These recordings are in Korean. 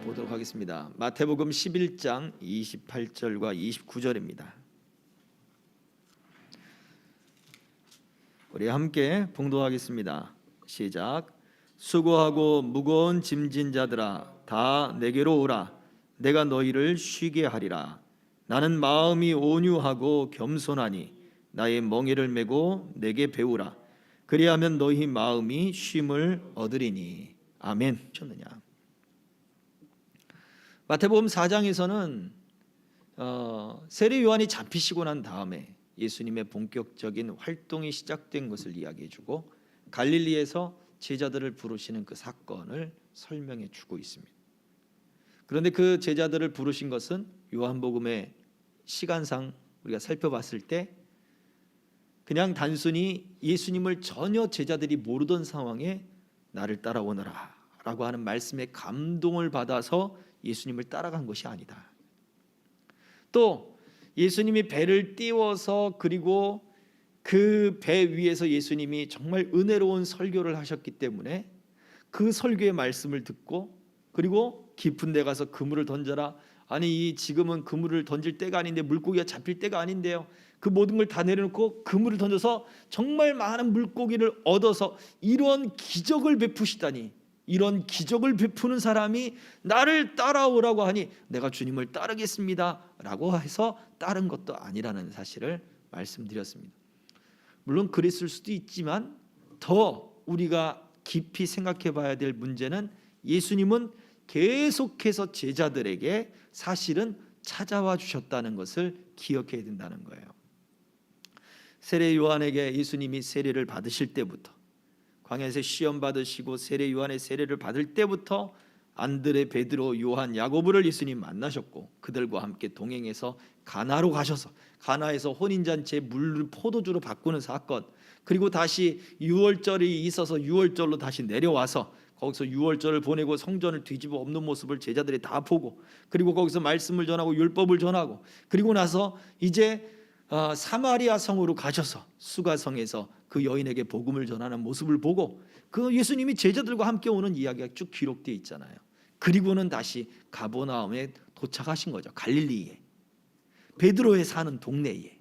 보도록 하겠습니다. 마태복음 11장 28절과 29절입니다. 우리 함께 봉독하겠습니다. 시작. 수고하고 무거운 짐진 자들아 다 내게로 오라. 내가 너희를 쉬게 하리라. 나는 마음이 온유하고 겸손하니 나의 멍에를 메고 내게 배우라. 그리하면 너희 마음이 쉼을 얻으리니. 아멘. 쳤느냐? 마태복음 4장에서는 세례 요한이 잡히시고 난 다음에 예수님의 본격적인 활동이 시작된 것을 이야기해주고 갈릴리에서 제자들을 부르시는 그 사건을 설명해주고 있습니다. 그런데 그 제자들을 부르신 것은 요한복음의 시간상 우리가 살펴봤을 때 그냥 단순히 예수님을 전혀 제자들이 모르던 상황에 나를 따라오너라 라고 하는 말씀에 감동을 받아서 예수님을 따라간 것이 아니다. 또 예수님이 배를 띄워서 그리고 그 배 위에서 예수님이 정말 은혜로운 설교를 하셨기 때문에 그 설교의 말씀을 듣고 그리고 깊은 데 가서 그물을 던져라. 아니 지금은 그물을 던질 때가 아닌데 물고기가 잡힐 때가 아닌데요. 그 모든 걸 다 내려놓고 그물을 던져서 정말 많은 물고기를 얻어서 이런 기적을 베푸시다니, 이런 기적을 베푸는 사람이 나를 따라오라고 하니 내가 주님을 따르겠습니다 라고 해서 따른 것도 아니라는 사실을 말씀드렸습니다. 물론 그랬을 수도 있지만 더 우리가 깊이 생각해 봐야 될 문제는 예수님은 계속해서 제자들에게 사실은 찾아와 주셨다는 것을 기억해야 된다는 거예요. 세례 요한에게 예수님이 세례를 받으실 때부터, 광야에서 시험 받으시고 세례 요한의 세례를 받을 때부터 안드레, 베드로, 요한, 야고보를 예수님 만나셨고 그들과 함께 동행해서 가나로 가셔서 가나에서 혼인잔치에 물을 포도주로 바꾸는 사건, 그리고 다시 유월절이 있어서 유월절로 다시 내려와서 거기서 유월절을 보내고 성전을 뒤집어 엎는 모습을 제자들이 다 보고, 그리고 거기서 말씀을 전하고 율법을 전하고, 그리고 나서 이제 사마리아 성으로 가셔서 수가성에서 그 여인에게 복음을 전하는 모습을 보고 그 예수님이 제자들과 함께 오는 이야기가 쭉 기록되어 있잖아요. 그리고는 다시 가버나움에 도착하신 거죠. 갈릴리에, 베드로의 사는 동네에.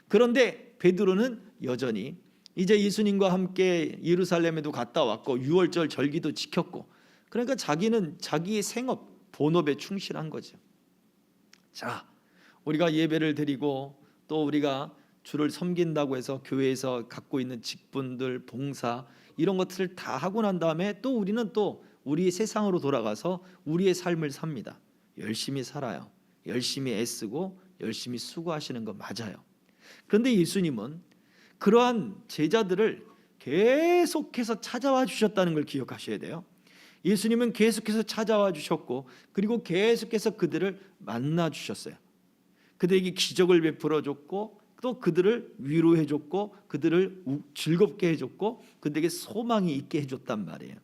그런데 베드로는 여전히 이제 예수님과 함께 예루살렘에도 갔다 왔고 유월절 절기도 지켰고, 그러니까 자기는 자기의 생업 본업에 충실한 거죠. 자, 우리가 예배를 드리고 또 우리가 주를 섬긴다고 해서 교회에서 갖고 있는 직분들, 봉사 이런 것들을 다 하고 난 다음에 또 우리는 또 우리의 세상으로 돌아가서 우리의 삶을 삽니다. 열심히 살아요. 열심히 애쓰고 열심히 수고하시는 거 맞아요. 그런데 예수님은 그러한 제자들을 계속해서 찾아와 주셨다는 걸 기억하셔야 돼요. 예수님은 계속해서 찾아와 주셨고 그리고 계속해서 그들을 만나 주셨어요. 그들에게 기적을 베풀어 줬고 또 그들을 위로해 줬고 그들을 즐겁게 해줬고 그들에게 소망이 있게 해줬단 말이에요.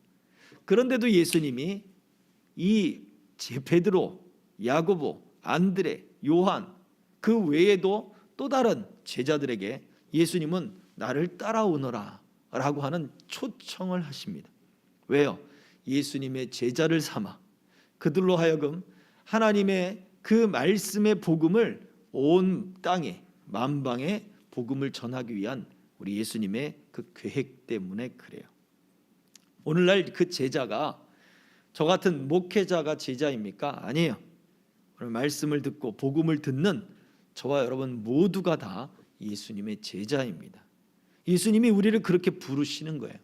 그런데도 예수님이 이 베드로, 야고보, 안드레, 요한 그 외에도 또 다른 제자들에게 예수님은 나를 따라오너라 라고 하는 초청을 하십니다. 왜요? 예수님의 제자를 삼아 그들로 하여금 하나님의 그 말씀의 복음을 온 땅에 만방에 복음을 전하기 위한 우리 예수님의 그 계획 때문에 그래요. 오늘날 그 제자가 저 같은 목회자가 제자입니까? 아니에요. 오늘 말씀을 듣고 복음을 듣는 저와 여러분 모두가 다 예수님의 제자입니다. 예수님이 우리를 그렇게 부르시는 거예요.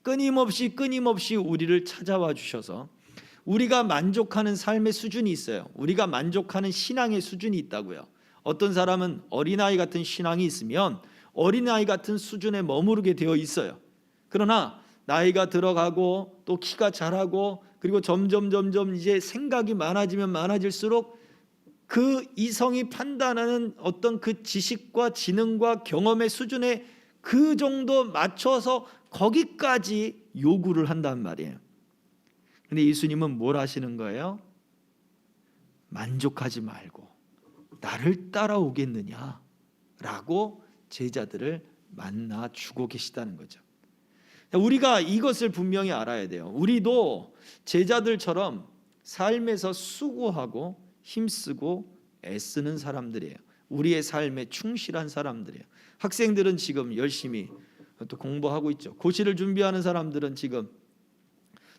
끊임없이 우리를 찾아와 주셔서 우리가 만족하는 삶의 수준이 있어요. 우리가 만족하는 신앙의 수준이 있다고요. 어떤 사람은 어린아이 같은 신앙이 있으면 어린아이 같은 수준에 머무르게 되어 있어요. 그러나 나이가 들어가고 또 키가 자라고 그리고 점점 이제 생각이 많아지면 많아질수록 그 이성이 판단하는 어떤 그 지식과 지능과 경험의 수준에 그 정도 맞춰서 거기까지 요구를 한단 말이에요. 근데 예수님은 뭘 하시는 거예요? 만족하지 말고 나를 따라오겠느냐 라고 제자들을 만나 주고 계시다는 거죠. 우리가 이것을 분명히 알아야 돼요. 우리도 제자들처럼 삶에서 수고하고 힘쓰고 애쓰는 사람들이에요. 우리의 삶에 충실한 사람들이에요. 학생들은 지금 열심히 또 공부하고 있죠. 고시를 준비하는 사람들은 지금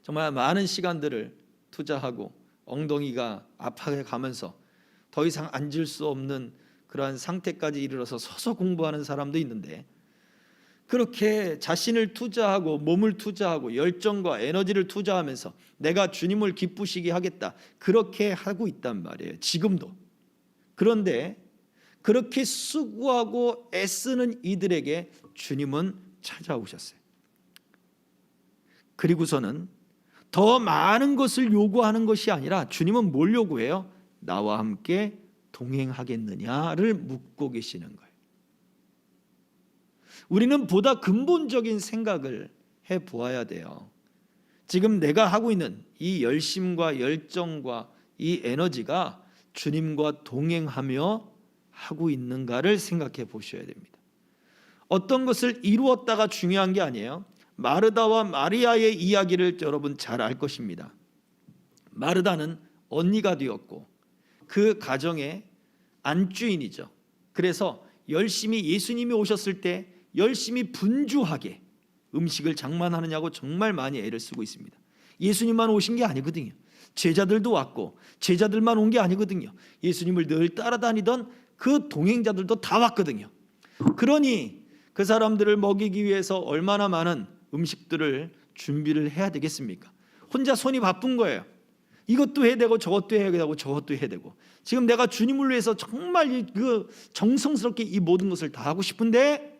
정말 많은 시간들을 투자하고 엉덩이가 아파해 가면서 더 이상 앉을 수 없는 그러한 상태까지 이르러서 서서 공부하는 사람도 있는데, 그렇게 자신을 투자하고 몸을 투자하고 열정과 에너지를 투자하면서 내가 주님을 기쁘시게 하겠다, 그렇게 하고 있단 말이에요, 지금도. 그런데 그렇게 수고하고 애쓰는 이들에게 주님은 찾아오셨어요. 그리고서는 더 많은 것을 요구하는 것이 아니라 주님은 뭘 요구해요? 나와 함께 동행하겠느냐를 묻고 계시는 거예요. 우리는 보다 근본적인 생각을 해 보아야 돼요. 지금 내가 하고 있는 이 열심과 열정과 이 에너지가 주님과 동행하며 하고 있는가를 생각해 보셔야 됩니다. 어떤 것을 이루었다가 중요한 게 아니에요. 마르다와 마리아의 이야기를 여러분 잘 알 것입니다. 마르다는 언니가 되었고 그 가정의 안주인이죠. 그래서 열심히 예수님이 오셨을 때 열심히 분주하게 음식을 장만하느냐고 정말 많이 애를 쓰고 있습니다. 예수님만 오신 게 아니거든요. 제자들도 왔고, 제자들만 온 게 아니거든요. 예수님을 늘 따라다니던 그 동행자들도 다 왔거든요. 그러니 그 사람들을 먹이기 위해서 얼마나 많은 음식들을 준비를 해야 되겠습니까? 혼자 손이 바쁜 거예요. 이것도 해야 되고 저것도 해야 되고 저것도 해야 되고, 지금 내가 주님을 위해서 정말 그 정성스럽게 이 모든 것을 다 하고 싶은데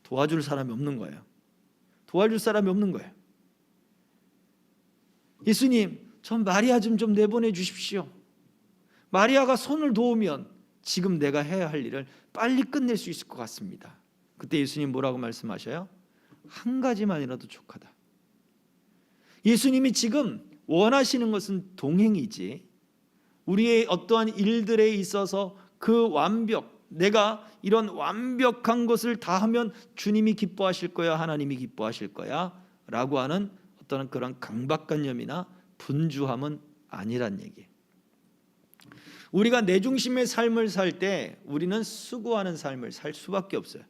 도와줄 사람이 없는 거예요. 도와줄 사람이 없는 거예요. 예수님, 전 마리아 좀 내보내 주십시오. 마리아가 손을 도우면 지금 내가 해야 할 일을 빨리 끝낼 수 있을 것 같습니다. 그때 예수님 뭐라고 말씀하셔요? 한 가지만이라도 족하다. 예수님이 지금 원하시는 것은 동행이지, 우리의 어떠한 일들에 있어서 그 완벽, 내가 이런 완벽한 것을 다 하면 주님이 기뻐하실 거야, 하나님이 기뻐하실 거야 라고 하는 어떤 그런 강박관념이나 분주함은 아니란 얘기예요. 우리가 내 중심의 삶을 살 때 우리는 수고하는 삶을 살 수밖에 없어요.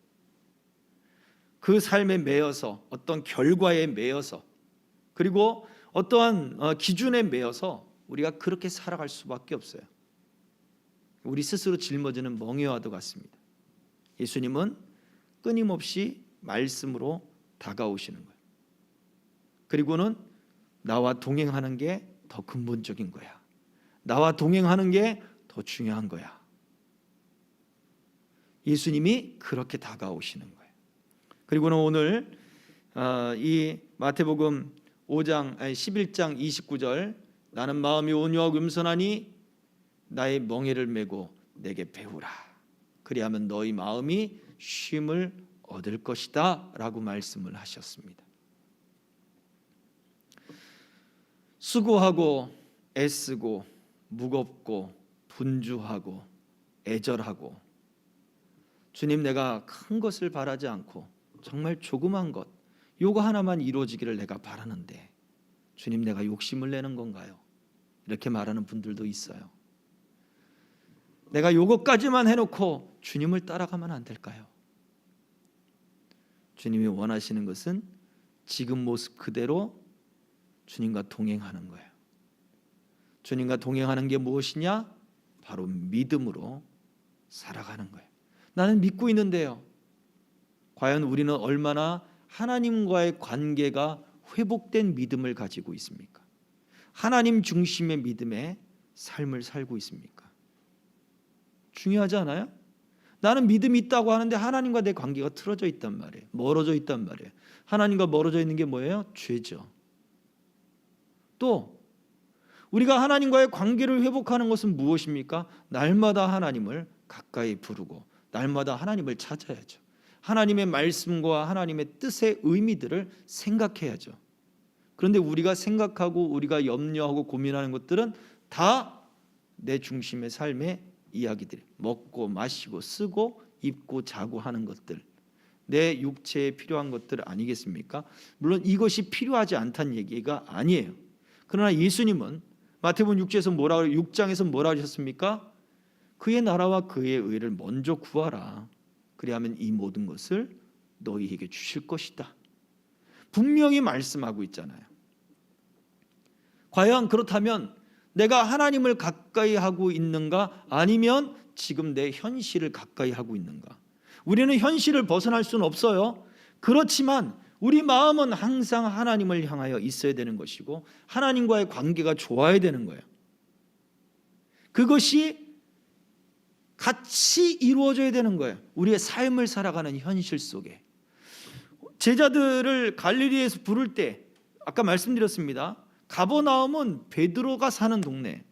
그 삶에 매여서, 어떤 결과에 매여서, 그리고 어떠한 기준에 매여서 우리가 그렇게 살아갈 수밖에 없어요. 우리 스스로 짊어지는 멍에와도 같습니다. 예수님은 끊임없이 말씀으로 다가오시는 거예요. 그리고는 나와 동행하는 게 더 근본적인 거야. 나와 동행하는 게 더 중요한 거야. 예수님이 그렇게 다가오시는 거예요. 그리고는 오늘 이 마태복음 11장 29절, 나는 마음이 온유하고 겸손하니 나의 멍에를 메고 내게 배우라. 그리하면 너희 마음이 쉼을 얻을 것이다 라고 말씀을 하셨습니다. 수고하고 애쓰고 무겁고 분주하고 애절하고, 주님, 내가 큰 것을 바라지 않고 정말 조그만 것, 요거 하나만 이루어지기를 내가 바라는데 주님, 내가 욕심을 내는 건가요? 이렇게 말하는 분들도 있어요. 내가 요것까지만 해놓고 주님을 따라가면 안 될까요? 주님이 원하시는 것은 지금 모습 그대로 주님과 동행하는 거예요. 주님과 동행하는 게 무엇이냐? 바로 믿음으로 살아가는 거예요. 나는 믿고 있는데요, 과연 우리는 얼마나 하나님과의 관계가 회복된 믿음을 가지고 있습니까? 하나님 중심의 믿음의 삶을 살고 있습니까? 중요하지 않아요? 나는 믿음이 있다고 하는데 하나님과 내 관계가 틀어져 있단 말이에요. 멀어져 있단 말이에요. 하나님과 멀어져 있는 게 뭐예요? 죄죠. 또 우리가 하나님과의 관계를 회복하는 것은 무엇입니까? 날마다 하나님을 가까이 부르고 날마다 하나님을 찾아야죠. 하나님의 말씀과 하나님의 뜻의 의미들을 생각해야죠. 그런데 우리가 생각하고 우리가 염려하고 고민하는 것들은 다 내 중심의 삶의 이야기들, 먹고 마시고 쓰고 입고 자고 하는 것들, 내 육체에 필요한 것들 아니겠습니까? 물론 이것이 필요하지 않다는 얘기가 아니에요. 그러나 예수님은 마태복음 6장에서 뭐라 하셨습니까? 그의 나라와 그의 의를 먼저 구하라. 그리하면 이 모든 것을 너희에게 주실 것이다. 분명히 말씀하고 있잖아요. 과연 그렇다면 내가 하나님을 가까이 하고 있는가? 아니면 지금 내 현실을 가까이 하고 있는가? 우리는 현실을 벗어날 수는 없어요. 그렇지만 우리 마음은 항상 하나님을 향하여 있어야 되는 것이고 하나님과의 관계가 좋아야 되는 거예요. 그것이 같이 이루어져야 되는 거예요. 우리의 삶을 살아가는 현실 속에. 제자들을 갈릴리에서 부를 때 아까 말씀드렸습니다. 가버나움은 베드로가 사는 동네.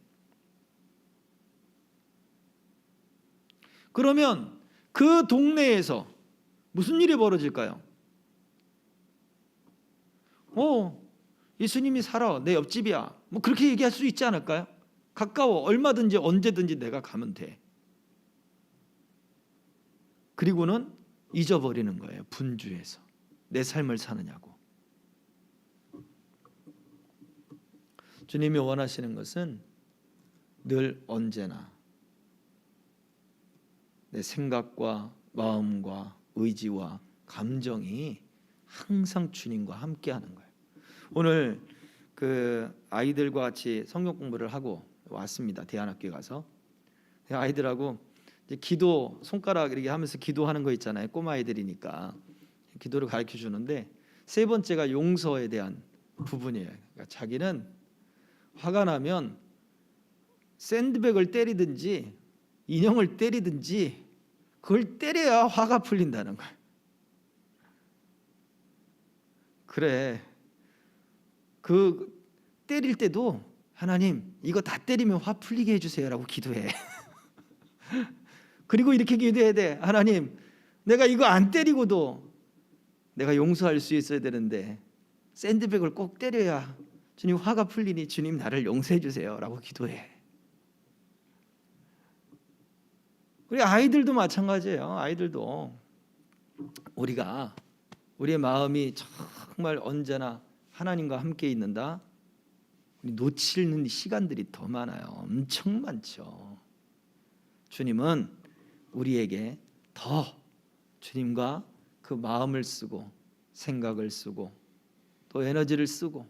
그러면 그 동네에서 무슨 일이 벌어질까요? 예수님이 살아, 내 옆집이야, 뭐 그렇게 얘기할 수 있지 않을까요? 가까워, 얼마든지 언제든지 내가 가면 돼. 그리고는 잊어버리는 거예요. 분주해서 내 삶을 사느냐고. 주님이 원하시는 것은 늘 언제나 내 생각과 마음과 의지와 감정이 항상 주님과 함께하는 거예요. 오늘 그 아이들과 같이 성경 공부를 하고 왔습니다. 대안학교에 가서 아이들하고 이제 기도 손가락 이렇게 하면서 기도하는 거 있잖아요. 꼬마 아이들이니까 기도를 가르쳐 주는데 세 번째가 용서에 대한 부분이에요. 그러니까 자기는 화가 나면 샌드백을 때리든지 인형을 때리든지 그걸 때려야 화가 풀린다는 거예요. 그래, 그 때릴 때도 하나님 이거 다 때리면 화 풀리게 해주세요라고 기도해. 그리고 이렇게 기도해야 돼. 하나님 내가 이거 안 때리고도 내가 용서할 수 있어야 되는데 샌드백을 꼭 때려야 주님 화가 풀리니 주님 나를 용서해 주세요라고 기도해. 우리 아이들도 마찬가지예요. 아이들도 우리가 우리의 마음이 정말 언제나 하나님과 함께 있는다. 우리 놓치는 시간들이 더 많아요. 엄청 많죠. 주님은 우리에게 더 주님과 그 마음을 쓰고 생각을 쓰고 또 에너지를 쓰고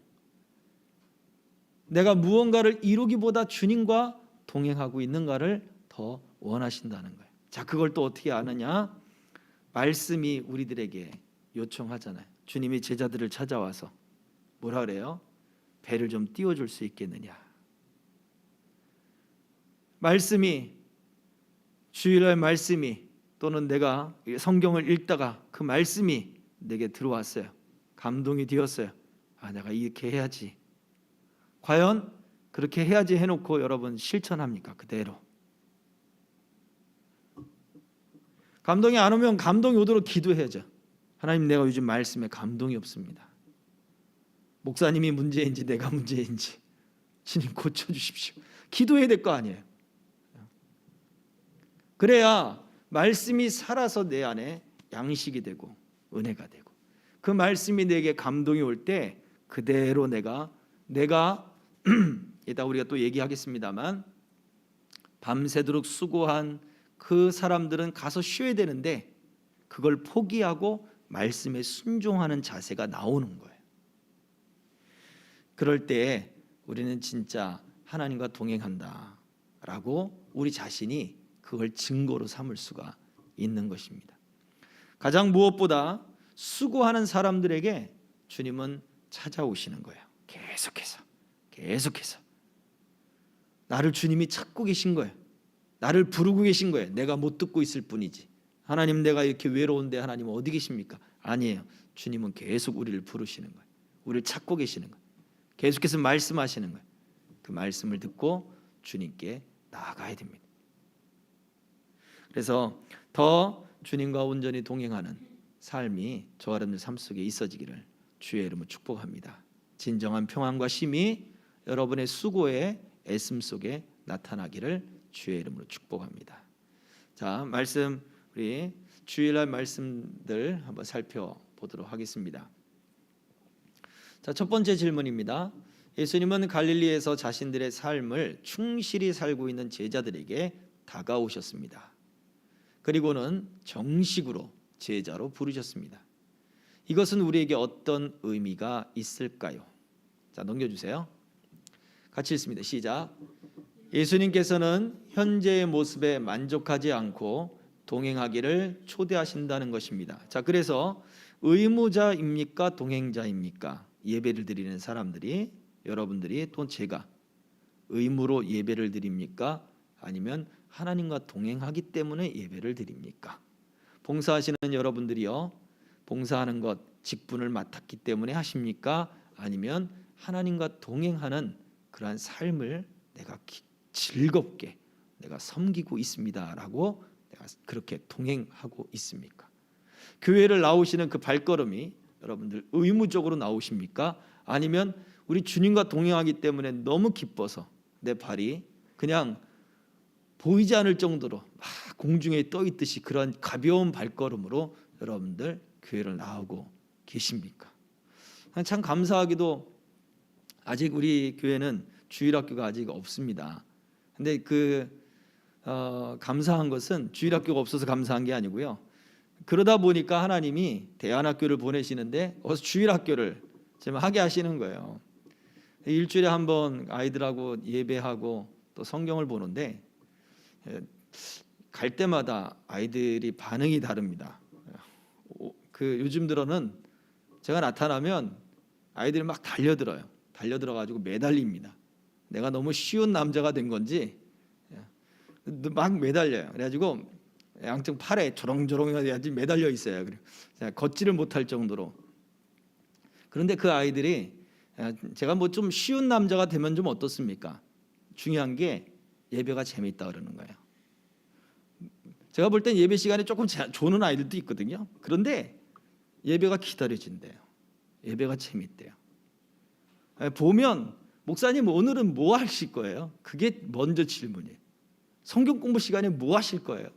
내가 무언가를 이루기보다 주님과 동행하고 있는가를 더 원하신다는 거예요. 자, 그걸 또 어떻게 아느냐? 말씀이 우리들에게 요청하잖아요. 주님이 제자들을 찾아와서 뭐라 그래요? 배를 좀 띄워줄 수 있겠느냐? 말씀이 주일날 말씀이 또는 내가 성경을 읽다가 그 말씀이 내게 들어왔어요. 감동이 되었어요. 아, 내가 이렇게 해야지. 과연 그렇게 해야지 해놓고 여러분 실천합니까? 그대로. 감동이 안 오면 감동이 오도록 기도해야죠. 하나님 내가 요즘 말씀에 감동이 없습니다. 목사님이 문제인지 내가 문제인지 주님 고쳐주십시오. 기도해야 될 거 아니에요. 그래야 말씀이 살아서 내 안에 양식이 되고 은혜가 되고 그 말씀이 내게 감동이 올 때 그대로 내가 이따 우리가 또 얘기하겠습니다만 밤새도록 수고한 그 사람들은 가서 쉬어야 되는데 그걸 포기하고 말씀에 순종하는 자세가 나오는 거예요. 그럴 때 우리는 진짜 하나님과 동행한다라고 우리 자신이 그걸 증거로 삼을 수가 있는 것입니다. 가장 무엇보다 수고하는 사람들에게 주님은 찾아오시는 거예요. 계속해서 나를 주님이 찾고 계신 거예요. 나를 부르고 계신 거예요. 내가 못 듣고 있을 뿐이지. 하나님 내가 이렇게 외로운데 하나님 어디 계십니까? 아니에요. 주님은 계속 우리를 부르시는 거예요. 우리를 찾고 계시는 거예요. 계속해서 말씀하시는 거예요. 그 말씀을 듣고 주님께 나아가야 됩니다. 그래서 더 주님과 온전히 동행하는 삶이 저와 여러분들 삶 속에 있어지기를 주의 이름으로 축복합니다. 진정한 평안과 쉼이 여러분의 수고의 애씀 속에 나타나기를 주의 이름으로 축복합니다. 자, 말씀 우리 주일날 말씀들 한번 살펴보도록 하겠습니다. 자, 첫 번째 질문입니다. 예수님은 갈릴리에서 자신들의 삶을 충실히 살고 있는 제자들에게 다가오셨습니다. 그리고는 정식으로 제자로 부르셨습니다. 이것은 우리에게 어떤 의미가 있을까요? 자, 넘겨주세요. 같이 읽습니다. 시작. 예수님께서는 현재의 모습에 만족하지 않고 동행하기를 초대하신다는 것입니다. 자, 그래서 의무자입니까? 동행자입니까? 예배를 드리는 사람들이, 여러분들이 또 제가 의무로 예배를 드립니까? 아니면 하나님과 동행하기 때문에 예배를 드립니까? 봉사하시는 여러분들이요, 봉사하는 것 직분을 맡았기 때문에 하십니까? 아니면 하나님과 동행하는 그러한 삶을 내가 즐겁게 내가 섬기고 있습니다라고 내가 그렇게 동행하고 있습니까? 교회를 나오시는 그 발걸음이 여러분들 의무적으로 나오십니까? 아니면 우리 주님과 동행하기 때문에 너무 기뻐서 내 발이 그냥 보이지 않을 정도로 막 공중에 떠 있듯이 그런 가벼운 발걸음으로 여러분들 교회를 나오고 계십니까? 참 감사하게도 아직 우리 교회는 주일학교가 아직 없습니다. 근데 감사한 것은 주일학교가 없어서 감사한 게 아니고요. 그러다 보니까 하나님이 대안학교를 보내시는데 어서 주일학교를 지금 하게 하시는 거예요. 일주일에 한 번 아이들하고 예배하고 또 성경을 보는데 갈 때마다 아이들이 반응이 다릅니다. 요즘 들어는 제가 나타나면 아이들이 막 달려들어가지고 매달립니다. 내가 너무 쉬운 남자가 된 건지 막 매달려요. 그래가지고 양쪽 팔에 조롱조롱해야지 매달려 있어요. 걷지를 못할 정도로. 그런데 그 아이들이 제가 뭐 좀 쉬운 남자가 되면 좀 어떻습니까? 중요한 게 예배가 재미있다 그러는 거예요. 제가 볼 땐 예배 시간에 조금 조는 아이들도 있거든요. 그런데 예배가 기다려진대요. 예배가 재미있대요. 보면 목사님 오늘은 뭐 하실 거예요? 그게 먼저 질문이에요. 성경 공부 시간에 뭐 하실 거예요?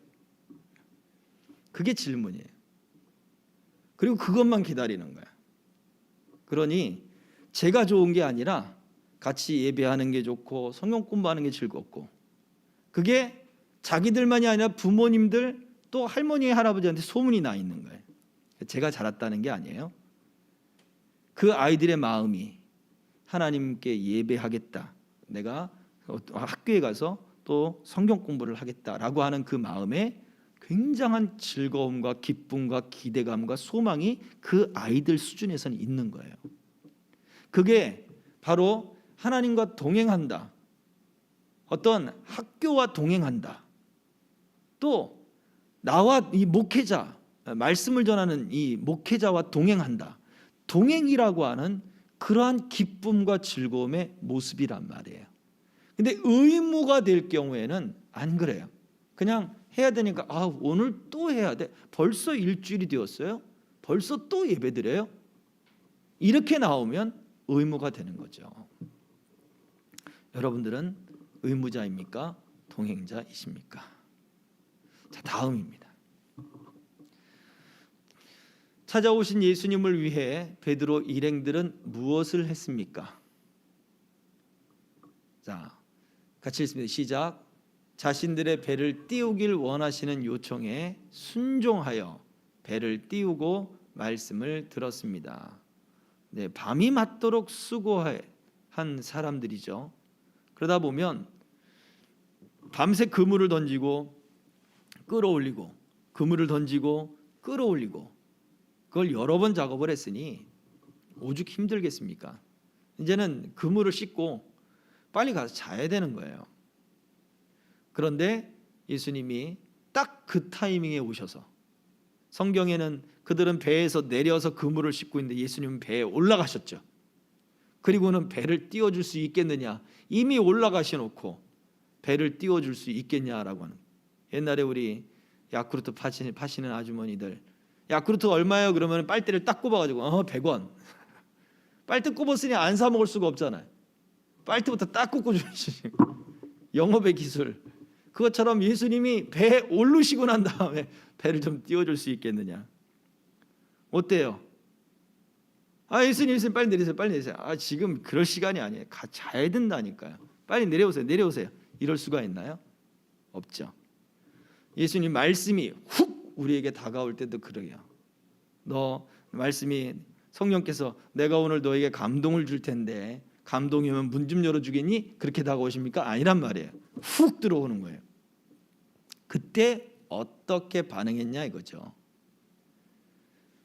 그게 질문이에요. 그리고 그것만 기다리는 거예요. 그러니 제가 좋은 게 아니라 같이 예배하는 게 좋고 성경 공부하는 게 즐겁고, 그게 자기들만이 아니라 부모님들 또 할머니 할아버지한테 소문이 나 있는 거예요. 제가 잘했다는 게 아니에요. 그 아이들의 마음이 하나님께 예배하겠다, 내가 학교에 가서 또 성경 공부를 하겠다라고 하는 그 마음에 굉장한 즐거움과 기쁨과 기대감과 소망이 그 아이들 수준에서는 있는 거예요. 그게 바로 하나님과 동행한다, 어떤 학교와 동행한다, 또 나와 이 목회자, 말씀을 전하는 이 목회자와 동행한다, 동행이라고 하는 그러한 기쁨과 즐거움의 모습이란 말이에요. 근데 의무가 될 경우에는 안 그래요. 그냥 해야 되니까 오늘 또 해야 돼. 벌써 일주일이 되었어요. 벌써 또 예배드려요. 이렇게 나오면 의무가 되는 거죠. 여러분들은 의무자입니까? 동행자이십니까? 자, 다음입니다. 찾아오신 예수님을 위해 베드로 일행들은 무엇을 했습니까? 자, 같이 읽습니다. 시작. 자신들의 배를 띄우길 원하시는 요청에 순종하여 배를 띄우고 말씀을 들었습니다. 네, 밤이 맞도록 수고한 사람들이죠. 그러다 보면 밤새 그물을 던지고 끌어올리고, 그물을 던지고 끌어올리고, 그걸 여러 번 작업을 했으니 오죽 힘들겠습니까? 이제는 그물을 씻고 빨리 가서 자야 되는 거예요. 그런데 예수님이 딱 그 타이밍에 오셔서, 성경에는 그들은 배에서 내려서 그물을 싣고 있는데 예수님은 배에 올라가셨죠. 그리고는 배를 띄워줄 수 있겠느냐, 이미 올라가셔놓고 배를 띄워줄 수 있겠냐라고 하는. 옛날에 우리 야쿠르트 파시는 아주머니들, 야쿠르트 얼마예요? 그러면 빨대를 딱 꼽아가지고 100원. 빨대 꼽았으니 안 사 먹을 수가 없잖아요. 빨대부터 딱 꽂고 주시고, 영업의 기술. 그것처럼 예수님이 배에 오르시고 난 다음에 배를 좀 띄워줄 수 있겠느냐? 어때요? 예수님 빨리 내리세요. 빨리 내리세요. 지금 그럴 시간이 아니에요. 자야 된다니까요. 빨리 내려오세요. 이럴 수가 있나요? 없죠. 예수님 말씀이 훅 우리에게 다가올 때도 그래요. 너 말씀이 성령께서 내가 오늘 너에게 감동을 줄 텐데 감동이면 문 좀 열어주겠니? 그렇게 다가오십니까? 아니란 말이에요. 훅 들어오는 거예요. 그때 어떻게 반응했냐 이거죠.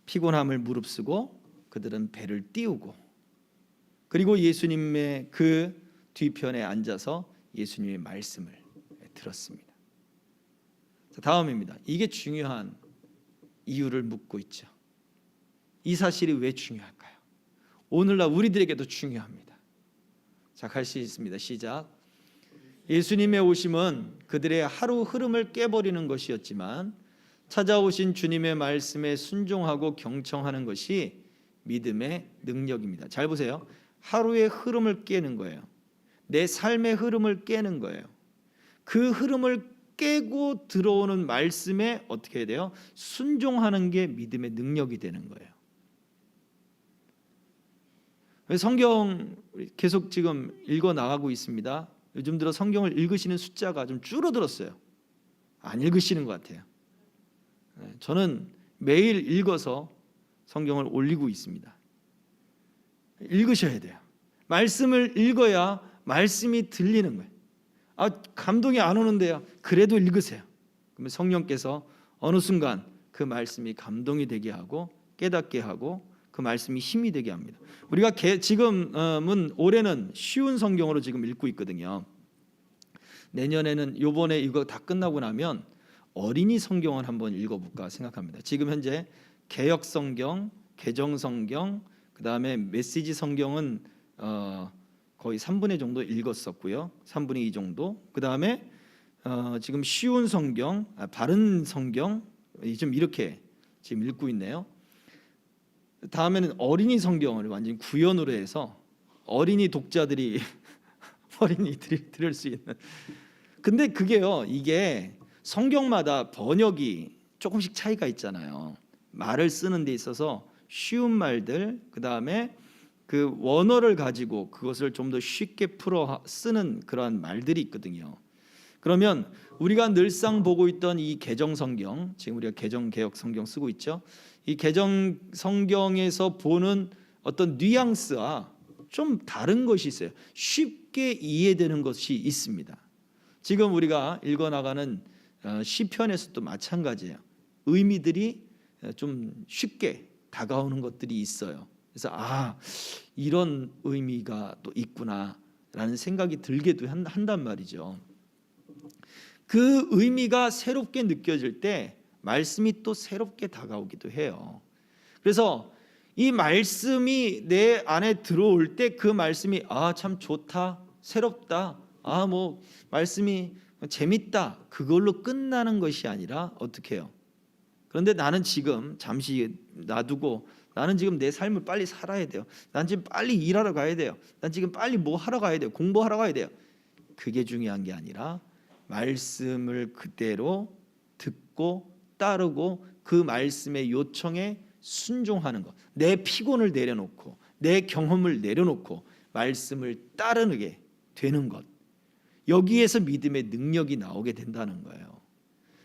피곤함을 무릅쓰고 그들은 배를 띄우고 그리고 예수님의 그 뒤편에 앉아서 예수님의 말씀을 들었습니다. 다음입니다. 이게 중요한 이유를 묻고 있죠. 이 사실이 왜 중요할까요? 오늘날 우리들에게도 중요합니다. 자, 갈 수 있습니다. 시작. 예수님의 오심은 그들의 하루 흐름을 깨버리는 것이었지만 찾아오신 주님의 말씀에 순종하고 경청하는 것이 믿음의 능력입니다. 잘 보세요. 하루의 흐름을 깨는 거예요. 내 삶의 흐름을 깨는 거예요. 그 흐름을 깨고 들어오는 말씀에 어떻게 해야 돼요? 순종하는 게 믿음의 능력이 되는 거예요. 성경 계속 지금 읽어 나가고 있습니다. 요즘 들어 성경을 읽으시는 숫자가 좀 줄어들었어요. 안 읽으시는 것 같아요. 저는 매일 읽어서 성경을 올리고 있습니다. 읽으셔야 돼요. 말씀을 읽어야 말씀이 들리는 거예요. 감동이 안 오는데요. 그래도 읽으세요. 그러면 성령께서 어느 순간 그 말씀이 감동이 되게 하고 깨닫게 하고 그 말씀이 힘이 되게 합니다. 우리가 지금은 올해는 쉬운 성경으로 지금 읽고 있거든요. 내년에는 요번에 이거 다 끝나고 나면 어린이 성경을 한번 읽어볼까 생각합니다. 지금 현재 개역 성경, 개정 성경, 그 다음에 메시지 성경은 거의 3분의 정도 읽었었고요. 3분의 2 정도. 그 다음에 지금 쉬운 성경, 바른 성경 좀 이렇게 지금 읽고 있네요. 다음에는 어린이 성경을 완전히 구현으로 해서 어린이 독자들이 어린이들이 들을 수 있는. 근데 그게요, 이게 성경마다 번역이 조금씩 차이가 있잖아요. 말을 쓰는 데 있어서 쉬운 말들, 그 다음에 그 원어를 가지고 그것을 좀 더 쉽게 풀어 쓰는 그러한 말들이 있거든요. 그러면 우리가 늘상 보고 있던 이 개정 성경, 지금 우리가 개정 개역 성경 쓰고 있죠. 이 개정 성경에서 보는 어떤 뉘앙스와 좀 다른 것이 있어요. 쉽게 이해되는 것이 있습니다. 지금 우리가 읽어나가는 시편에서도 마찬가지예요. 의미들이 좀 쉽게 다가오는 것들이 있어요. 그래서 이런 의미가 또 있구나라는 생각이 들게도 한단 말이죠. 그 의미가 새롭게 느껴질 때 말씀이 또 새롭게 다가오기도 해요. 그래서 이 말씀이 내 안에 들어올 때 그 말씀이 참 좋다, 새롭다, 말씀이 재밌다, 그걸로 끝나는 것이 아니라 어떻게 해요? 그런데 나는 지금 잠시 놔두고 나는 지금 내 삶을 빨리 살아야 돼요. 난 지금 빨리 일하러 가야 돼요. 난 지금 빨리 뭐 하러 가야 돼요. 공부하러 가야 돼요. 그게 중요한 게 아니라 말씀을 그대로 듣고 따르고 그 말씀의 요청에 순종하는 것. 내 피곤을 내려놓고 내 경험을 내려놓고 말씀을 따르게 되는 것. 여기에서 믿음의 능력이 나오게 된다는 거예요.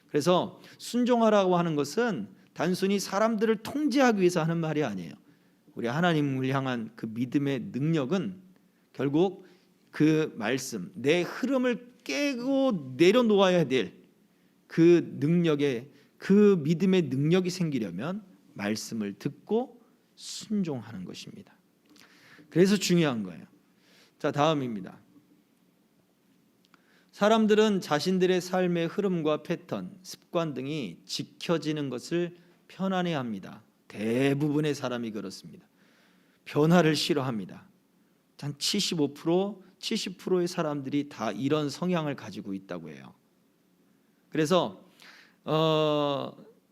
그래서 순종하라고 하는 것은 단순히 사람들을 통제하기 위해서 하는 말이 아니에요. 우리 하나님을 향한 그 믿음의 능력은 결국 그 말씀, 내 흐름을 깨고 내려놓아야 될 그 능력에, 그 믿음의 능력이 생기려면 말씀을 듣고 순종하는 것입니다. 그래서 중요한 거예요. 자, 다음입니다. 사람들은 자신들의 삶의 흐름과 패턴, 습관 등이 지켜지는 것을 편안해합니다. 대부분의 사람이 그렇습니다. 변화를 싫어합니다. 한 75%, 70%의 사람들이 다 이런 성향을 가지고 있다고 해요. 그래서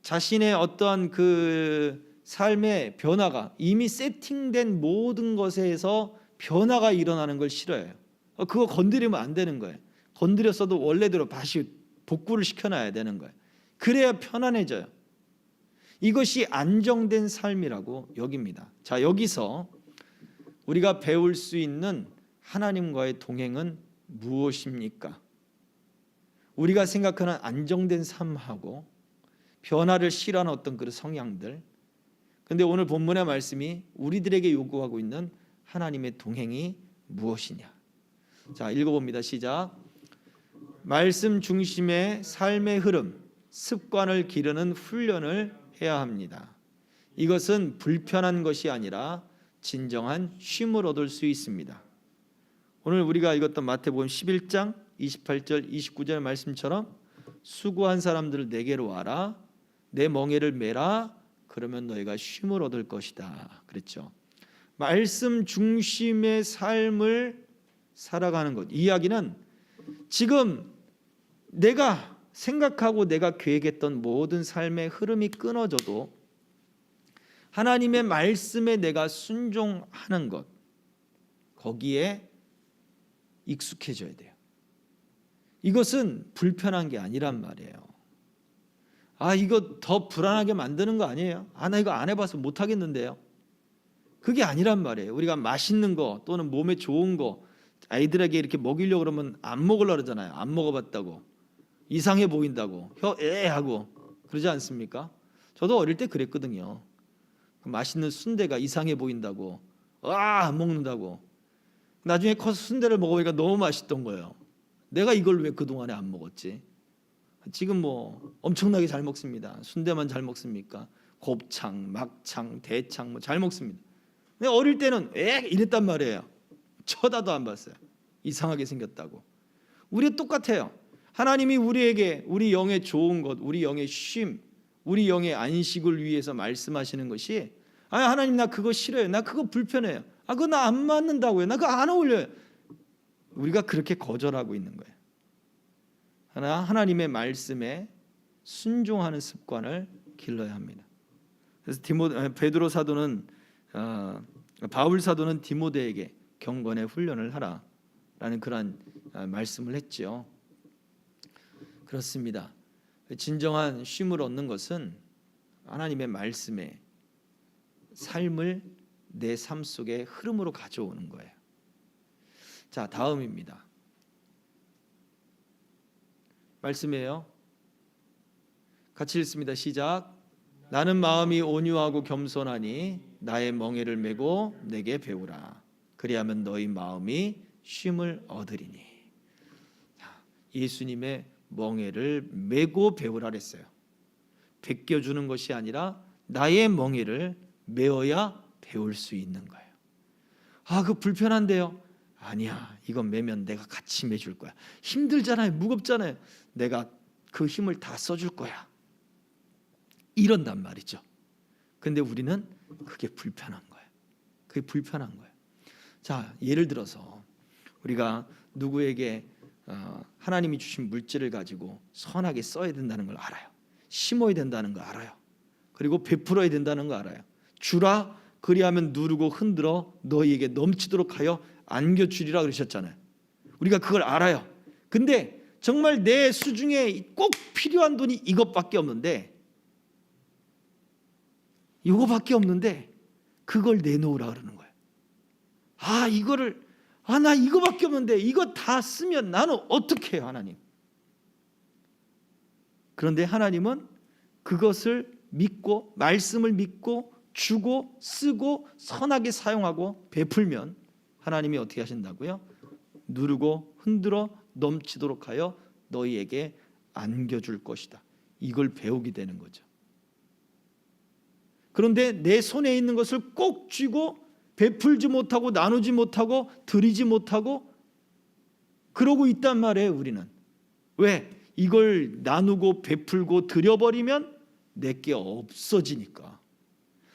자신의 어떠한 그 삶의 변화가 이미 세팅된 모든 것에서 변화가 일어나는 걸 싫어해요. 그거 건드리면 안 되는 거예요. 건드렸어도 원래대로 다시 복구를 시켜놔야 되는 거예요. 그래야 편안해져요. 이것이 안정된 삶이라고 여깁니다. 자, 여기서 우리가 배울 수 있는 하나님과의 동행은 무엇입니까? 우리가 생각하는 안정된 삶하고 변화를 싫어하는 어떤 그런 성향들, 근데 오늘 본문의 말씀이 우리들에게 요구하고 있는 하나님의 동행이 무엇이냐? 자, 읽어봅니다. 시작. 말씀 중심의 삶의 흐름, 습관을 기르는 훈련을 해야 합니다. 이것은 불편한 것이 아니라 진정한 쉼을 얻을 수 있습니다. 오늘 우리가 읽었던 마태복음 11장 28절 29절 말씀처럼 수고한 사람들 내게로 와라, 내 멍에를 메라, 그러면 너희가 쉼을 얻을 것이다 그랬죠. 말씀 중심의 삶을 살아가는 것, 이 이야기는 지금 내가 생각하고 내가 계획했던 모든 삶의 흐름이 끊어져도 하나님의 말씀에 내가 순종하는 것, 거기에 익숙해져야 돼요. 이것은 불편한 게 아니란 말이에요. 이거 더 불안하게 만드는 거 아니에요? 나 이거 안 해봐서 못하겠는데요. 그게 아니란 말이에요. 우리가 맛있는 거 또는 몸에 좋은 거 아이들에게 이렇게 먹이려고 그러면 안 먹으려고 그러잖아요. 안 먹어봤다고, 이상해 보인다고, 혀 하고 그러지 않습니까? 저도 어릴 때 그랬거든요. 맛있는 순대가 이상해 보인다고 안 먹는다고. 나중에 커서 순대를 먹어보니까 너무 맛있던 거예요. 내가 이걸 왜 그동안에 안 먹었지? 지금 뭐 엄청나게 잘 먹습니다. 순대만 잘 먹습니까? 곱창, 막창, 대창 뭐 잘 먹습니다. 근데 어릴 때는 이랬단 말이에요. 쳐다도 안 봤어요. 이상하게 생겼다고. 우리 똑같아요. 하나님이 우리에게 우리 영의 좋은 것, 우리 영의 쉼, 우리 영의 안식을 위해서 말씀하시는 것이 하나님 나 그거 싫어요. 나 그거 불편해요. 그거 나 안 맞는다고요. 나 그거 안 어울려요. 우리가 그렇게 거절하고 있는 거예요. 하나님의 말씀에 순종하는 습관을 길러야 합니다. 그래서 베드로 사도는 바울 사도는 디모데에게 경건의 훈련을 하라라는 그런 말씀을 했죠. 그렇습니다. 진정한 쉼을 얻는 것은 하나님의 말씀에 삶을 내 삶 속에 흐름으로 가져오는 거예요. 자, 다음입니다. 말씀이에요. 같이 읽습니다. 시작. 나는 마음이 온유하고 겸손하니 나의 멍에를 메고 내게 배우라. 그리하면 너희 마음이 쉼을 얻으리니. 예수님의 멍에를 메고 배우라 그랬어요. 베껴주는 것이 아니라 나의 멍에를 메어야 배울 수 있는 거예요. 그거 불편한데요. 아니야, 이건 매면 내가 같이 매줄 거야. 힘들잖아요, 무겁잖아요. 내가 그 힘을 다 써줄 거야. 이런단 말이죠. 근데 우리는 그게 불편한 거예요. 그게 불편한 거예요. 자, 예를 들어서 우리가 누구에게 하나님이 주신 물질을 가지고 선하게 써야 된다는 걸 알아요. 심어야 된다는 걸 알아요. 그리고 베풀어야 된다는 걸 알아요. 주라, 그리하면 누르고 흔들어 너희에게 넘치도록 하여 안겨주리라 그러셨잖아요. 우리가 그걸 알아요. 근데 정말 내 수중에 꼭 필요한 돈이 이것밖에 없는데 그걸 내놓으라 그러는 거예요. 나 이거밖에 없는데 이거 다 쓰면 나는 어떻게 해요, 하나님? 그런데 하나님은 그것을 믿고 말씀을 믿고 주고 쓰고 선하게 사용하고 베풀면 하나님이 어떻게 하신다고요? 누르고 흔들어 넘치도록 하여 너희에게 안겨줄 것이다. 이걸 배우게 되는 거죠. 그런데 내 손에 있는 것을 꼭 쥐고 베풀지 못하고 나누지 못하고 드리지 못하고 그러고 있단 말이에요. 우리는 왜? 이걸 나누고 베풀고 드려버리면 내게 없어지니까,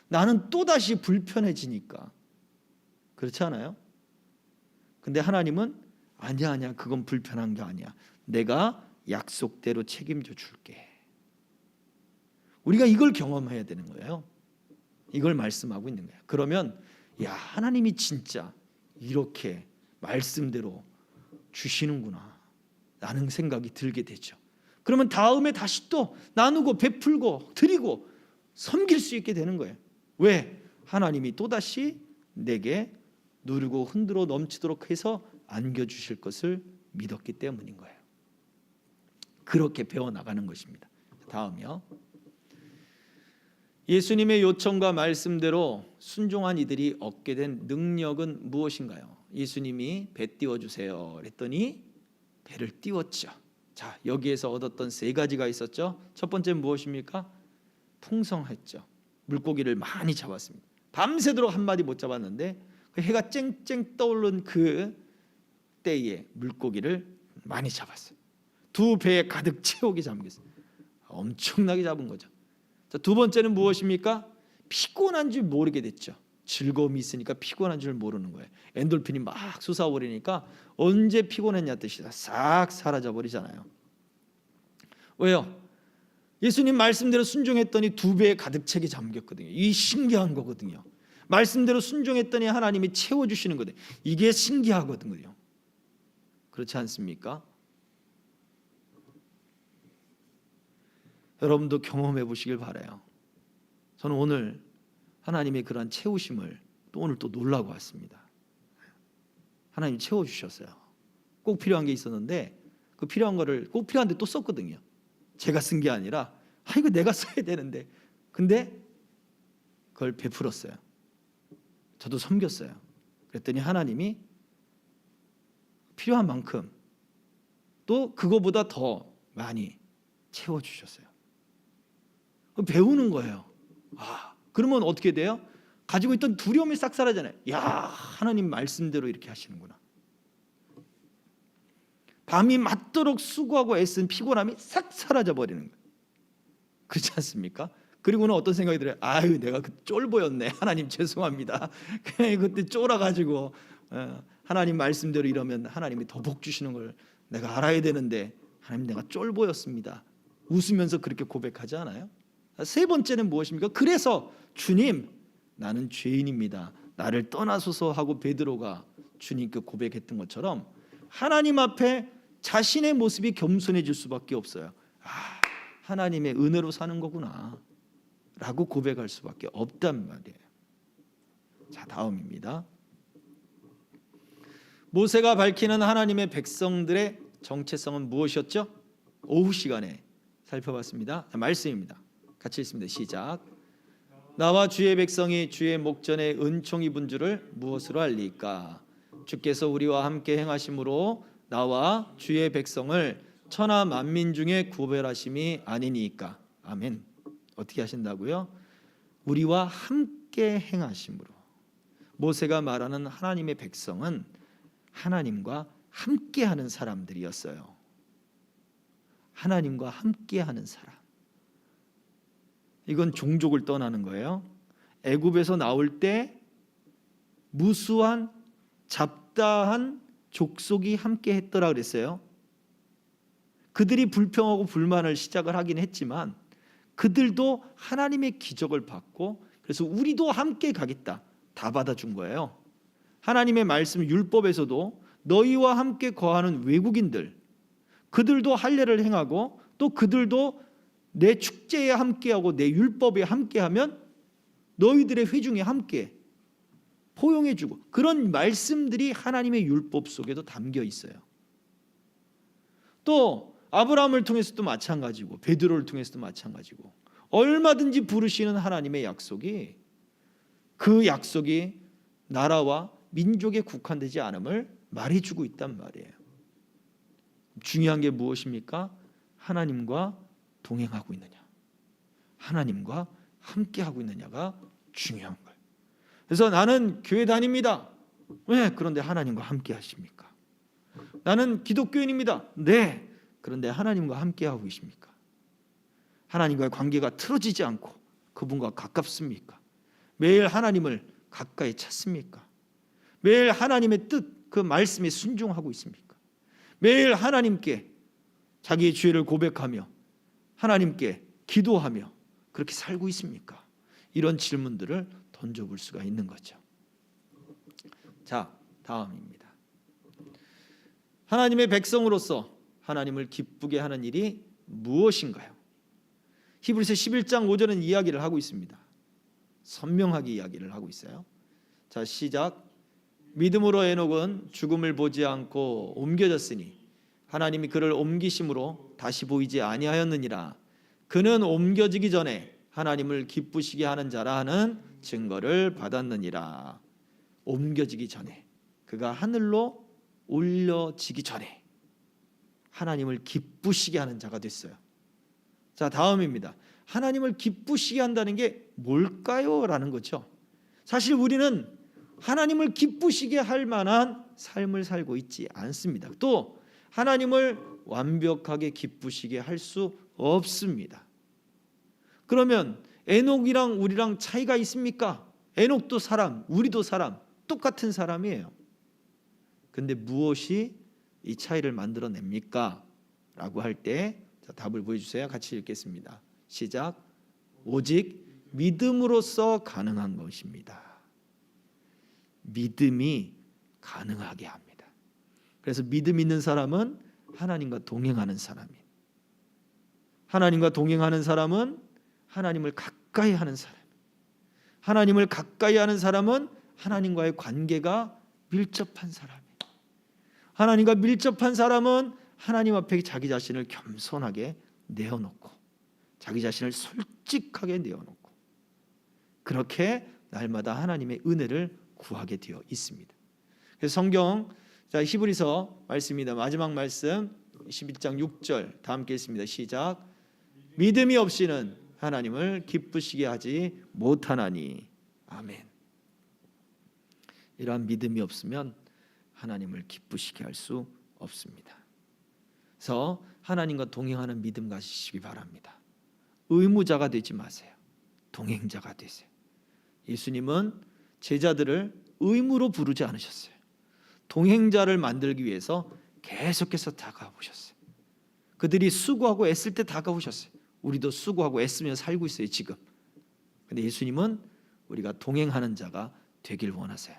나는 또다시 불편해지니까. 그렇지 않아요? 근데 하나님은 아니야, 그건 불편한 게 아니야. 내가 약속대로 책임져 줄게. 우리가 이걸 경험해야 되는 거예요. 이걸 말씀하고 있는 거예요. 그러면 하나님이 진짜 이렇게 말씀대로 주시는구나 라는 생각이 들게 되죠. 그러면 다음에 다시 또 나누고 베풀고 드리고 섬길 수 있게 되는 거예요. 왜? 하나님이 또다시 내게 누리고 흔들어 넘치도록 해서 안겨주실 것을 믿었기 때문인 거예요. 그렇게 배워나가는 것입니다. 다음이요. 예수님의 요청과 말씀대로 순종한 이들이 얻게 된 능력은 무엇인가요? 예수님이 배 띄워주세요 그랬더니 배를 띄웠죠. 자, 여기에서 얻었던 세 가지가 있었죠. 첫 번째는 무엇입니까? 풍성했죠. 물고기를 많이 잡았습니다. 밤새도록 한 마디 못 잡았는데 해가 쨍쨍 떠오른 그 때에 물고기를 많이 잡았어요. 두 배에 가득 채우게 잡은 것이어요. 엄청나게 잡은 거죠. 자, 두 번째는 무엇입니까? 피곤한 줄 모르게 됐죠. 즐거움이 있으니까 피곤한 줄 모르는 거예요. 엔돌핀이 막 솟아오르니까 언제 피곤했냐 뜻이 싹 사라져 버리잖아요. 왜요? 예수님 말씀대로 순종했더니 두 배에 가득 차게 잠겼거든요. 이 신기한 거거든요. 말씀대로 순종했더니 하나님이 채워주시는 거거든요. 이게 신기하거든요. 그렇지 않습니까? 여러분도 경험해 보시길 바라요. 저는 오늘 하나님의 그러한 채우심을 또 오늘 또 놀라고 왔습니다. 하나님 채워주셨어요. 꼭 필요한 게 있었는데 그 필요한 거를 꼭 필요한데 또 썼거든요. 제가 쓴 게 아니라 이거 내가 써야 되는데 근데 그걸 베풀었어요. 저도 섬겼어요. 그랬더니 하나님이 필요한 만큼 또 그거보다 더 많이 채워주셨어요. 배우는 거예요. 그러면 어떻게 돼요? 가지고 있던 두려움이 싹 사라지잖아요. 야, 하나님 말씀대로 이렇게 하시는구나. 밤이 맞도록 수고하고 애쓴 피곤함이 싹 사라져 버리는 거예요. 그렇지 않습니까? 그리고는 어떤 생각이 들어요? 아유, 내가 그 쫄보였네. 하나님 죄송합니다. 그때 쫄아가지고 하나님 말씀대로 이러면 하나님이 더 복 주시는 걸 내가 알아야 되는데 하나님 내가 쫄보였습니다. 웃으면서 그렇게 고백하지 않아요? 세 번째는 무엇입니까? 그래서 주님, 나는 죄인입니다. 나를 떠나소서 하고 베드로가 주님께 고백했던 것처럼 하나님 앞에 자신의 모습이 겸손해질 수밖에 없어요. 하나님의 은혜로 사는 거구나 라고 고백할 수밖에 없단 말이에요. 자, 다음입니다. 모세가 밝히는 하나님의 백성들의 정체성은 무엇이었죠? 오후 시간에 살펴봤습니다. 말씀입니다. 같이 읽습니다. 시작. 나와 주의 백성이 주의 목전에 은총 입은 줄을 무엇으로 알리까? 주께서 우리와 함께 행하심으로 나와 주의 백성을 천하 만민 중에 구별하심이 아니니까. 아멘. 어떻게 하신다고요? 우리와 함께 행하심으로. 모세가 말하는 하나님의 백성은 하나님과 함께하는 사람들이었어요. 하나님과 함께하는 사람. 이건 종족을 떠나는 거예요. 애굽에서 나올 때 무수한 잡다한 족속이 함께 했더라 그랬어요. 그들이 불평하고 불만을 시작을 하긴 했지만 그들도 하나님의 기적을 받고 그래서 우리도 함께 가겠다. 다 받아준 거예요. 하나님의 말씀 율법에서도 너희와 함께 거하는 외국인들 그들도 할례를 행하고 또 그들도 내 축제에 함께하고 내 율법에 함께하면 너희들의 회중에 함께 포용해주고 그런 말씀들이 하나님의 율법 속에도 담겨 있어요. 또 아브라함을 통해서도 마찬가지고 베드로를 통해서도 마찬가지고 얼마든지 부르시는 하나님의 약속이 그 약속이 나라와 민족에 국한되지 않음을 말해주고 있단 말이에요. 중요한 게 무엇입니까? 하나님과 동행하고 있느냐, 하나님과 함께하고 있느냐가 중요한 거예요. 그래서 나는 교회 다닙니다. 네, 그런데 하나님과 함께 하십니까? 나는 기독교인입니다. 네, 그런데 하나님과 함께하고 계십니까? 하나님과의 관계가 틀어지지 않고 그분과 가깝습니까? 매일 하나님을 가까이 찾습니까? 매일 하나님의 뜻, 그 말씀에 순종하고 있습니까? 매일 하나님께 자기의 죄를 고백하며 하나님께 기도하며 그렇게 살고 있습니까? 이런 질문들을 던져볼 수가 있는 거죠. 자, 다음입니다. 하나님의 백성으로서 하나님을 기쁘게 하는 일이 무엇인가요? 히브리서 11장 5절은 이야기를 하고 있습니다. 선명하게 이야기를 하고 있어요. 자, 시작. 믿음으로 에녹은 죽음을 보지 않고 옮겨졌으니 하나님이 그를 옮기심으로 다시 보이지 아니하였느니라. 그는 옮겨지기 전에 하나님을 기쁘시게 하는 자라 하는 증거를 받았느니라. 옮겨지기 전에, 그가 하늘로 올려지기 전에 하나님을 기쁘시게 하는 자가 됐어요. 자, 다음입니다. 하나님을 기쁘시게 한다는 게 뭘까요? 라는 거죠. 사실 우리는 하나님을 기쁘시게 할 만한 삶을 살고 있지 않습니다. 또 하나님을 완벽하게 기쁘시게 할 수 없습니다. 그러면 에녹이랑 우리랑 차이가 있습니까? 에녹도 사람, 우리도 사람, 똑같은 사람이에요. 근데 무엇이 이 차이를 만들어냅니까? 라고 할 때 답을 보여주세요. 같이 읽겠습니다. 시작. 오직 믿음으로써 가능한 것입니다. 믿음이 가능하게 합니다. 그래서 믿음 있는 사람은 하나님과 동행하는 사람이에요. 하나님과 동행하는 사람은 하나님을 가까이 하는 사람이에요. 하나님을 가까이 하는 사람은 하나님과의 관계가 밀접한 사람이에요. 하나님과 밀접한 사람은 하나님 앞에 자기 자신을 겸손하게 내어놓고 자기 자신을 솔직하게 내어놓고 그렇게 날마다 하나님의 은혜를 구하게 되어 있습니다. 그래서 성경, 자, 히브리서 말씀입니다. 마지막 말씀 11장 6절 다 함께 읽습니다. 시작. 믿음이 없이는 하나님을 기쁘시게 하지 못하나니. 아멘. 이러한 믿음이 없으면 하나님을 기쁘시게 할 수 없습니다. 그래서 하나님과 동행하는 믿음 가지시기 바랍니다. 의무자가 되지 마세요. 동행자가 되세요. 예수님은 제자들을 의무로 부르지 않으셨어요. 동행자를 만들기 위해서 계속해서 다가오셨어요. 그들이 수고하고 애쓸 때 다가오셨어요. 우리도 수고하고 애쓰며 살고 있어요, 지금. 근데 예수님은 우리가 동행하는 자가 되길 원하세요.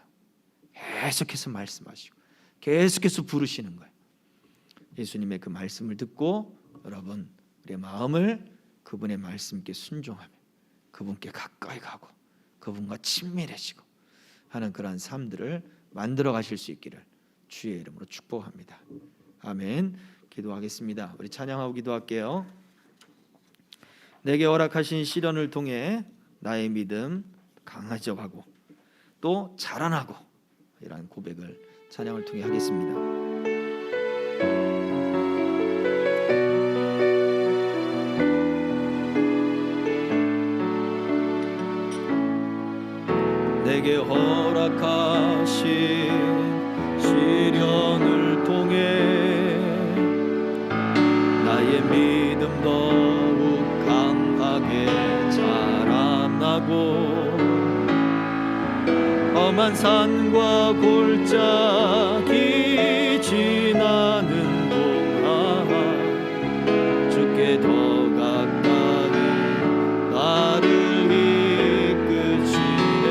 계속해서 말씀하시고 계속해서 부르시는 거예요. 예수님의 그 말씀을 듣고 여러분, 우리의 마음을 그분의 말씀께 순종하며 그분께 가까이 가고 그분과 친밀해지고 하는 그러한 삶들을 만들어 가실 수 있기를 주의 이름으로 축복합니다. 아멘. 기도하겠습니다. 우리 찬양하고 기도할게요. 내게 허락하신 시련을 통해 나의 믿음 강해져가고 또 자라나고 이러한 고백을 찬양을 통해 하겠습니다. 내게 허락하신 시련을 통해 나의 믿음 더욱 강하게 자라나고 험한 산과 골짜기 지나는 동안 주께 더 가까이 나를 이끄시네.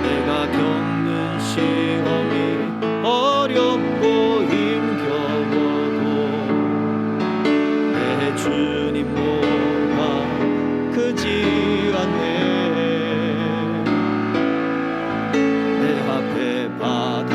내가 겪는 시험이 어렵고 힘겨워도 내 주님보다 크지 않네. 내 앞에 바다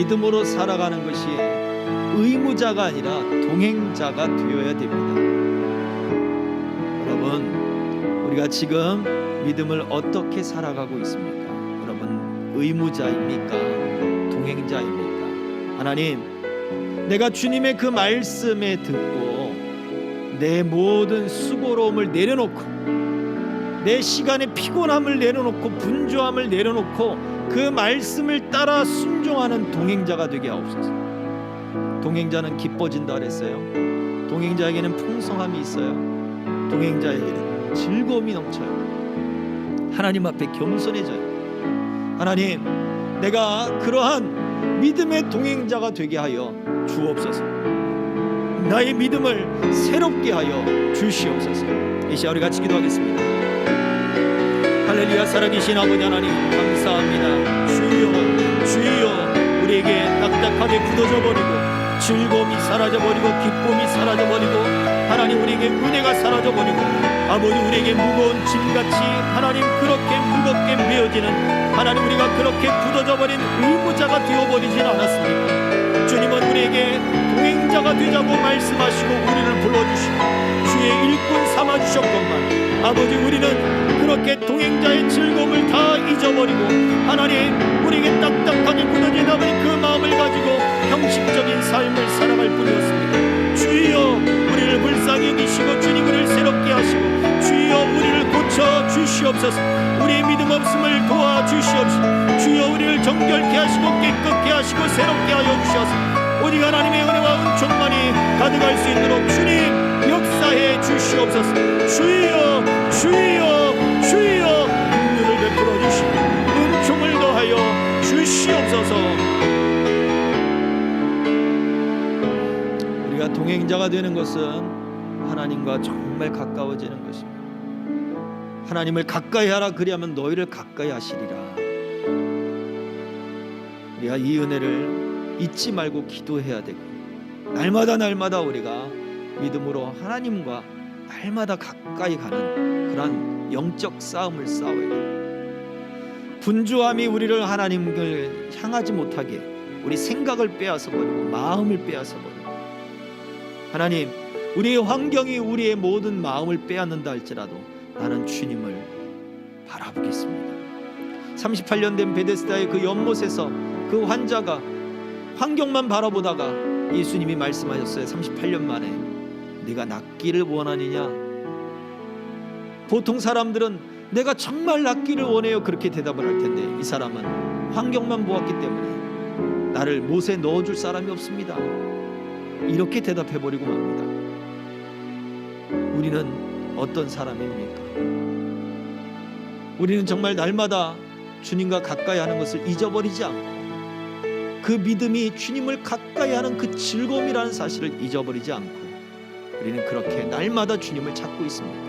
믿음으로 살아가는 것이 의무자가 아니라 동행자가 되어야 됩니다. 여러분, 우리가 지금 믿음을 어떻게 살아가고 있습니까? 여러분, 의무자입니까? 동행자입니까? 하나님, 내가 주님의 그 말씀에 듣고 내 모든 수고로움을 내려놓고 내 시간의 피곤함을 내려놓고 분주함을 내려놓고 그 말씀을 따라 순종하는 동행자가 되게 하옵소서. 동행자는 기뻐진다 그랬어요. 동행자에게는 풍성함이 있어요. 동행자에게는 즐거움이 넘쳐요. 하나님 앞에 겸손해져요. 하나님, 내가 그러한 믿음의 동행자가 되게 하여 주옵소서. 나의 믿음을 새롭게 하여 주시옵소서. 이 시간 우리 같이 기도하겠습니다. 할렐루야. 살아계신 아버지 하나님, 감사합니다. 주여, 주여, 우리에게 딱딱하게 굳어져 버리고 즐거움이 사라져버리고 기쁨이 사라져버리고 하나님, 우리에게 은혜가 사라져버리고 아버지, 우리에게 무거운 짐같이 하나님 그렇게 무겁게 메어지는 하나님, 우리가 그렇게 굳어져버린 의무자가 되어버리진 않았습니까? 주님은 우리에게 동행자가 되자고 말씀하시고 우리를 불러주시고 주의 일꾼 삼아주셨건만 아버지, 우리는 그렇게 동행자의 즐거움을 다 잊어버리고 하나님, 우리에게 딱딱하게 굳어진 아버지 그 마음을 가지고 형식적인 삶을 살아갈 뿐이었습니다. 주여, 우리를 불쌍히 여기시고 주님 우리를 새롭게 하시고 주여, 우리를 고쳐 주시옵소서. 우리의 믿음 없음을 도와주시옵소서. 주여, 우리를 정결케 하시고 깨끗게 하시고 새롭게 하여 주셔서 오직 하나님의 은혜와 은총만이 가득할 수 있도록 주님 역사해 주시옵소서. 주여, 주여, 주여, 긍휼을 베풀어 주시고 은총을 더하여 주시옵소서. 우리가 동행자가 되는 것은 하나님과 정말 가까워지는 것입니다. 하나님을 가까이 하라, 그리하면 너희를 가까이 하시리라. 우리가 이 은혜를 잊지 말고 기도해야 되고 날마다 우리가 믿음으로 하나님과 날마다 가까이 가는 그런 영적 싸움을 싸워야 돼요. 분주함이 우리를 하나님을 향하지 못하게 우리 생각을 빼앗아 버리고 마음을 빼앗아 버리고 하나님, 우리의 환경이 우리의 모든 마음을 빼앗는다 할지라도 나는 주님을 바라보겠습니다. 38년 된 베데스다의 그 연못에서 그 환자가 환경만 바라보다가 예수님이 말씀하셨어요. 38년 만에 네가 낫기를 원하느냐? 보통 사람들은 내가 정말 낫기를 원해요 그렇게 대답을 할 텐데 이 사람은 환경만 보았기 때문에 나를 못에 넣어줄 사람이 없습니다 이렇게 대답해버리고 맙니다. 우리는 어떤 사람입니까? 우리는 정말 날마다 주님과 가까이 하는 것을 잊어버리지 않고 그 믿음이 주님을 가까이 하는 그 즐거움이라는 사실을 잊어버리지 않고 우리는 그렇게 날마다 주님을 찾고 있습니다.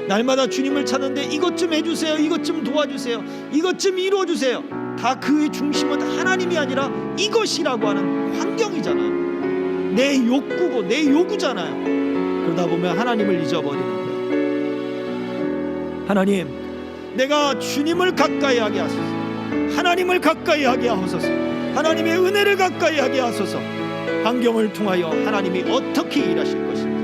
날마다 주님을 찾는데 이것 좀 해주세요, 이것 좀 도와주세요, 이것 좀 이루어주세요. 다 그의 중심은 하나님이 아니라 이것이라고 하는 환경이잖아요. 내 욕구고 내 요구잖아요. 그러다 보면 하나님을 잊어버리는 거예요. 하나님, 내가 주님을 가까이 하게 하소서. 하나님을 가까이 하게 하소서. 하나님의 은혜를 가까이 하게 하소서. 환경을 통하여 하나님이 어떻게 일하실 것인지,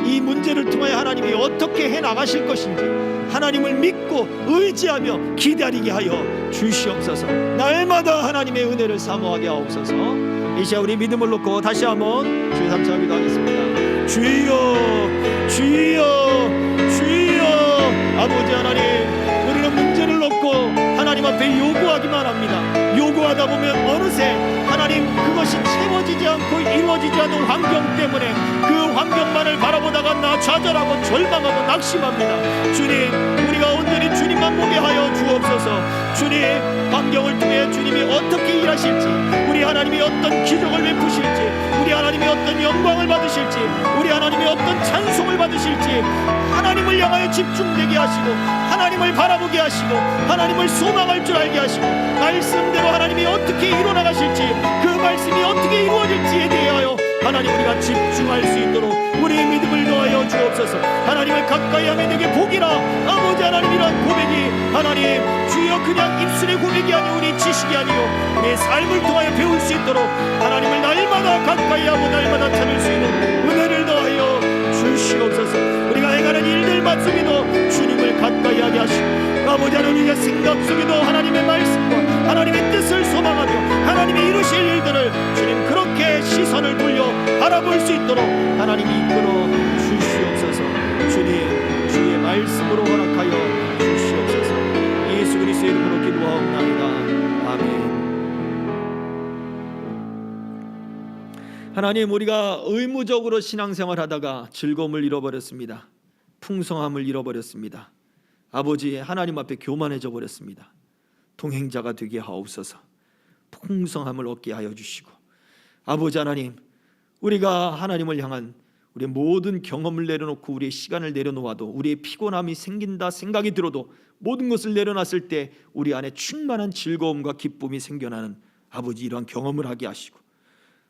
이 문제를 통하여 하나님이 어떻게 해나가실 것인지 하나님을 믿고 의지하며 기다리게 하여 주시옵소서. 날마다 하나님의 은혜를 사모하게 하옵소서. 이 시간 우리 믿음을 놓고 다시 한번 주의 삼창하기도 하겠습니다. 주여, 주여, 주여. 아버지 하나님, 우리는 문제를 놓고 하나님 앞에 요구하기만 합니다. 요구하다 보면 어느새 하나님 그것이 채워지지 않고 이루어지지 않는 환경 때문에 그 환경만을 바라보다가 나 좌절하고 절망하고 낙심합니다. 주님, 우리가 온전히 주님만 보게 하여 주옵소서. 주님, 환경을 통해 주님이 어떻게 일하실지, 우리 하나님이 어떤 기적을 베푸실지, 우리 하나님이 어떤 영광을 받으실지, 우리 하나님이 어떤 찬송을 받으실지 하나님을 향하여 집중되게 하시고 하나님을 바라보게 하시고 하나님을 소망할 줄 알게 하시고 말씀대로 하나님이 어떻게 이루어나가실지, 그 말씀이 어떻게 이루어질지에 대하여 하나님 우리가 집중할 수 있도록 우리의 믿음을 더하여 주옵소서. 하나님을 가까이 하면 내게 복이라. 아버지 하나님이란 고백이 하나님 주여 이거 그냥 입술의 고백이 아니오 우리 지식이 아니오 내 삶을 통하여 배울 수 있도록 하나님을 날마다 가까이 하고 날마다 찾을 수 있는 은혜를 더하여 주시옵소서. 우리가 행하는 일들 속에도 주님을 가까이 하게 하시고 아버지 하나님의 생각 속에도 하나님의 말씀과 하나님의 뜻을 소망하며 하나님의 이루실 일들을 주님 그렇게 시선을 돌려 바라볼 수 있도록 하나님이 이끌어 주시옵소서. 주님 주의 말씀으로 허락하여 주시옵소서. 예수 그리스도의 이름으로 기도하옵나이다. 아멘. 하나님, 우리가 의무적으로 신앙생활하다가 즐거움을 잃어버렸습니다. 풍성함을 잃어버렸습니다. 아버지, 하나님 앞에 교만해져 버렸습니다. 동행자가 되게 하옵소서. 풍성함을 얻게 하여 주시고 아버지 하나님, 우리가 하나님을 향한 우리의 모든 경험을 내려놓고 우리의 시간을 내려놓아도 우리의 피곤함이 생긴다 생각이 들어도 모든 것을 내려놨을 때 우리 안에 충만한 즐거움과 기쁨이 생겨나는 아버지 이러한 경험을 하게 하시고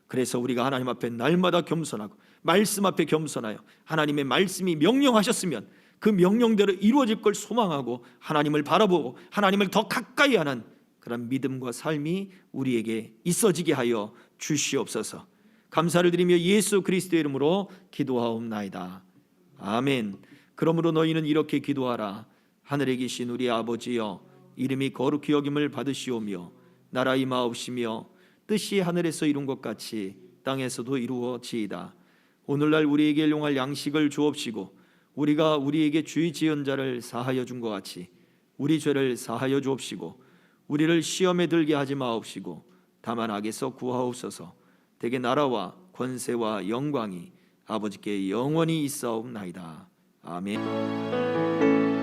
그래서 우리가 하나님 앞에 날마다 겸손하고 말씀 앞에 겸손하여 하나님의 말씀이 명령하셨으면 그 명령대로 이루어질 걸 소망하고 하나님을 바라보고 하나님을 더 가까이 하는 그런 믿음과 삶이 우리에게 있어지게 하여 주시옵소서. 감사를 드리며 예수 그리스도의 이름으로 기도하옵나이다. 아멘. 그러므로 너희는 이렇게 기도하라. 하늘에 계신 우리 아버지여, 이름이 거룩히 여김을 받으시오며 나라 임하옵시며 뜻이 하늘에서 이룬 것 같이 땅에서도 이루어지이다. 오늘날 우리에게 일용할 양식을 주옵시고 우리가 우리에게 죄 지은 자를 사하여 준 것 같이 우리 죄를 사하여 주옵시고 우리를 시험에 들게 하지 마옵시고 다만 악에서 구하옵소서. 대개 나라와 권세와 영광이 아버지께 영원히 있사옵나이다. 아멘.